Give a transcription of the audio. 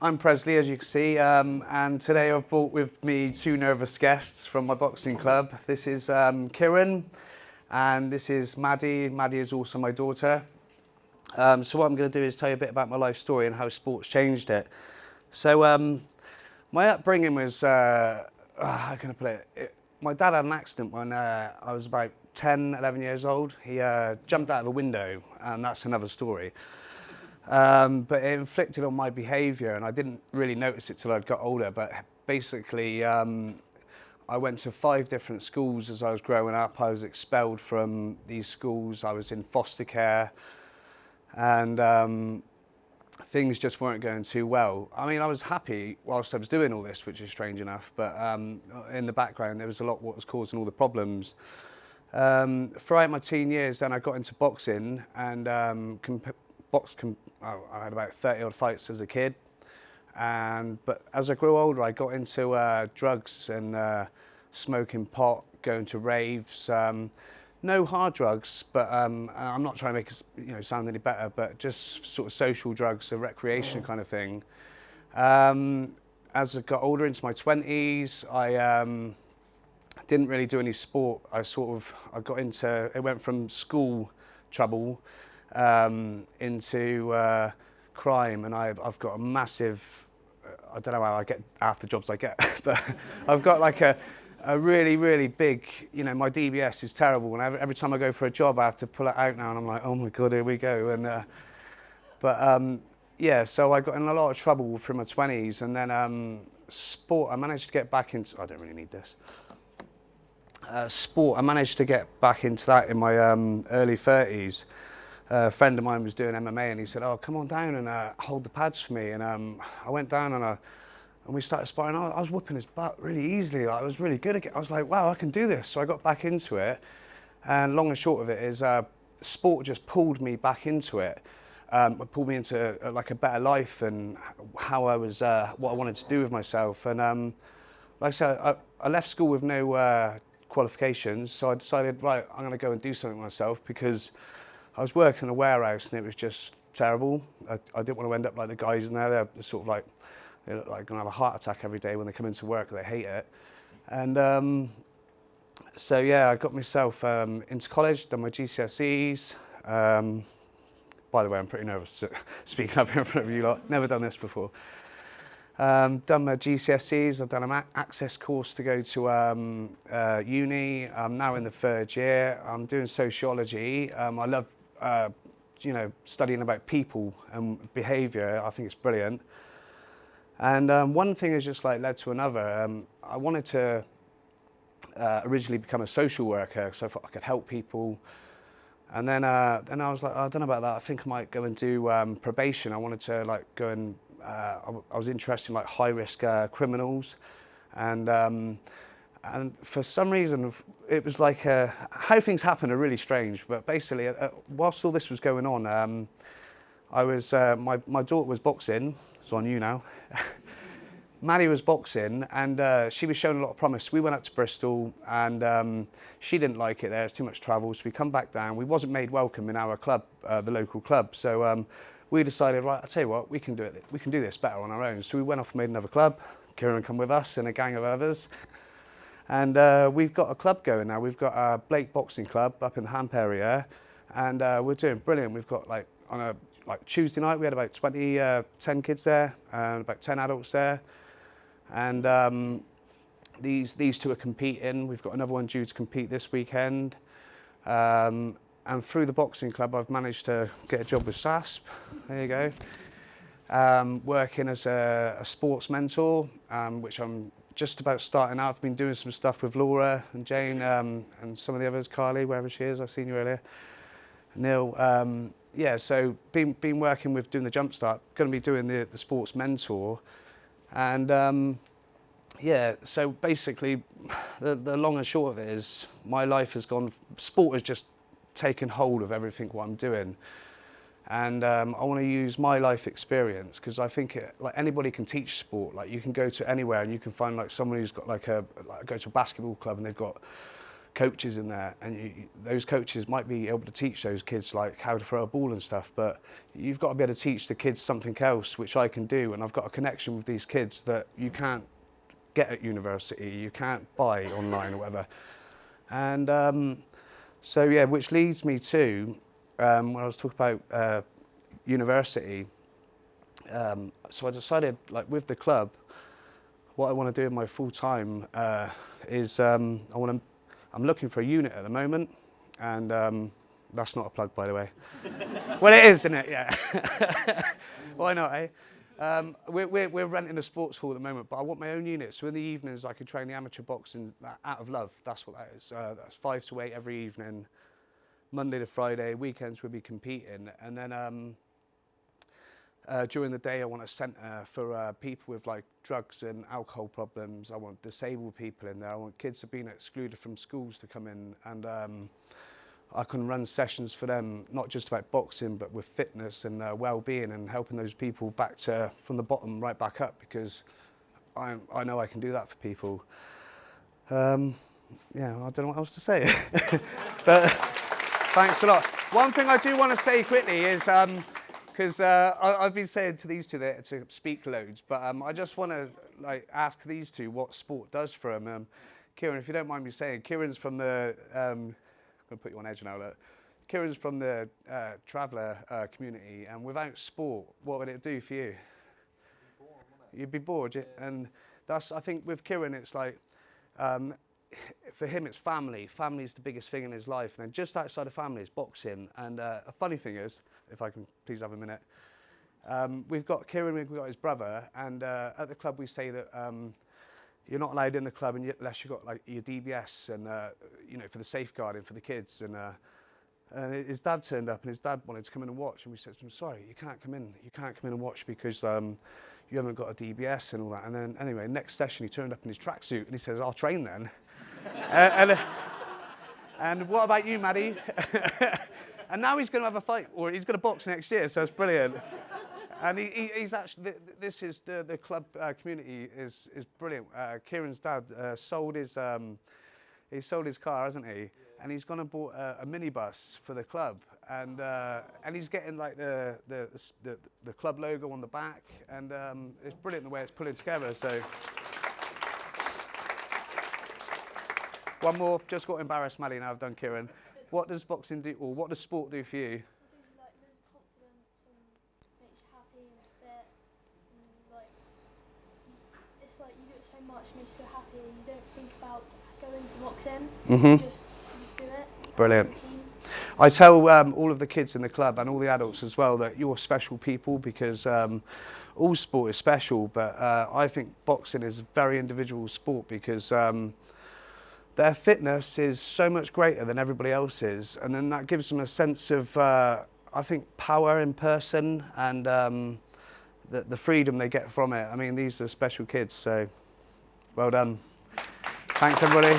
I'm Presley, as you can see, and today I've brought with me two nervous guests from my boxing club. This is Kieran, and this is Maddie. Maddie is also my daughter. So what I'm going to do is tell you a bit about my life story and how sports changed it. So my upbringing was, how can I put my dad had an accident when I was about 10, 11 years old. He jumped out of a window, and that's another story. But it inflicted on my behaviour, and I didn't really notice it till I got older. But basically, I went to 5 different schools as I was growing up. I was expelled from these schools. I was in foster care, and things just weren't going too well. I mean, I was happy whilst I was doing all this, which is strange enough, but in the background there was a lot what was causing all the problems. Throughout my teen years, then I got into boxing, and I had about 30 odd fights as a kid, but as I grew older I got into drugs and smoking pot, going to raves, no hard drugs, but I'm not trying to make it sound any better, but just sort of social drugs, a recreation kind of thing. As I got older into my 20s, I didn't really do any sport. I got into, it went from school trouble into crime, and I've got a massive, I don't know how I get half the jobs I get, but I've got like a really, really big, my DBS is terrible, and every time I go for a job I have to pull it out now, and I'm like, oh my God, here we go. And yeah, so I got in a lot of trouble through my 20s, and then sport, I managed to get back into, I don't really need this. Sport, I managed to get back into that in my early 30s. A friend of mine was doing MMA, and he said, oh, come on down and hold the pads for me. And I went down and we started sparring. I was whooping his butt really easily. Like, I was really good at it. I was like, wow, I can do this. So I got back into it. And long and short of it is sport just pulled me back into it. It pulled me into like a better life and how I was, what I wanted to do with myself. And like I said, I left school with no qualifications. So I decided, right, I'm going to go and do something myself, because I was working in a warehouse and it was just terrible. I didn't want to end up like the guys in there. They're sort of like, they look like going to have a heart attack every day when they come into work. They hate it. And so yeah, I got myself into college, done my GCSEs. By the way, I'm pretty nervous speaking up here in front of you lot. Never done this before. Done my GCSEs. I've done an access course to go to uni. I'm now in the 3rd year. I'm doing sociology. I love studying about people and behaviour. I think it's brilliant. And one thing has just like led to another. I wanted to originally become a social worker, because I thought I could help people. And then I was like, oh, I don't know about that. I think I might go and do probation. I wanted to like go and I was interested in like high risk criminals, and for some reason it was like how things happen are really strange. But basically, whilst all this was going on, I was my daughter was boxing. It's on you now. Maddie was boxing, and she was showing a lot of promise. We went up to Bristol, and she didn't like it there. It's too much travel, so we come back down. We wasn't made welcome in our club, the local club. So we decided, right, I'll tell you what, we can do it. We can do this better on our own. So we went off and made another club. Kieran come with us and a gang of others. And we've got a club going now. We've got a Blake Boxing Club up in the Hamp area, and we're doing brilliant. We've got like on a Tuesday night, we had about 10 kids there, and about 10 adults there. And these two are competing. We've got another one due to compete this weekend. And through the boxing club, I've managed to get a job with SASP. There you go. Working as a sports mentor, which I'm just about starting out. I've been doing some stuff with Laura and Jane and some of the others, Carly, wherever she is. I've seen you earlier. Neil. Yeah, so been working with doing the Jumpstart. Going to be doing the sports mentor. And yeah, so basically, the long and short of it is my life has gone, sport has just taken hold of everything what I'm doing. And I want to use my life experience, because I think like anybody can teach sport. Like you can go to anywhere and you can find like someone who's got go to a basketball club and they've got coaches in there, and those coaches might be able to teach those kids like how to throw a ball and stuff, but you've got to be able to teach the kids something else, which I can do, and I've got a connection with these kids that you can't get at university, you can't buy online or whatever. And so yeah, which leads me to when I was talking about university. So I decided, like with the club, what I want to do in my full time is I'm looking for a unit at the moment, and that's not a plug, by the way. Well, it is, isn't it? Yeah. Why not, eh? We're renting a sports hall at the moment, but I want my own unit. So in the evenings, I can train the amateur boxing out of love. That's what that is. That's 5 to 8 every evening, Monday to Friday. Weekends we'll be competing, and then during the day, I want a centre for people with like drugs and alcohol problems. I want disabled people in there. I want kids who've been excluded from schools to come in, and I can run sessions for them, not just about boxing, but with fitness and well-being, and helping those people back to from the bottom right back up, because I know I can do that for people. Yeah, I don't know what else to say. But thanks a lot. One thing I do want to say quickly is, because I've been saying to these two there to speak loads, but I just want to like ask these two what sport does for them. Kieran, if you don't mind me saying, Kieran's from the, I'm going to put you on edge now, look. Kieran's from the traveller community, and without sport, what would it do for you? You'd be bored, yeah. And that's, I think with Kieran, it's like, for him it's family. Family is the biggest thing in his life, and then just outside of family is boxing. And a funny thing is, if I can please have a minute, we've got Kieran, we've got his brother, and at the club we say that you're not allowed in the club unless you've got like your DBS and you know, for the safeguarding for the kids. And his dad turned up, and his dad wanted to come in and watch, and we said to him, sorry, you can't come in and watch because you haven't got a DBS and all that. And then anyway, next session he turned up in his tracksuit and he says, I'll train then. And what about you, Maddie? And now he's going to have a fight, or he's going to box next year, so it's brilliant. And he's actually, this is the club community is brilliant. Kieran's dad sold his car, hasn't he? Yeah. And he's gone and bought a minibus for the club, and he's getting like the club logo on the back, and it's brilliant the way it's pulling together. So one more, just got embarrassed, Maddie. Now I've done Kieran. What does boxing do, or what does sport do for you? I think it like gives confidence and makes you happy and fit, and like it's like you do it so much, makes you so happy, and you don't think about going to boxing. You just do it. Brilliant. I tell all of the kids in the club and all the adults as well that you're special people, because all sport is special, but I think boxing is a very individual sport, because their fitness is so much greater than everybody else's, and then that gives them a sense of, I think, power in person, and the freedom they get from it. I mean, these are special kids, so well done. Thanks, everybody.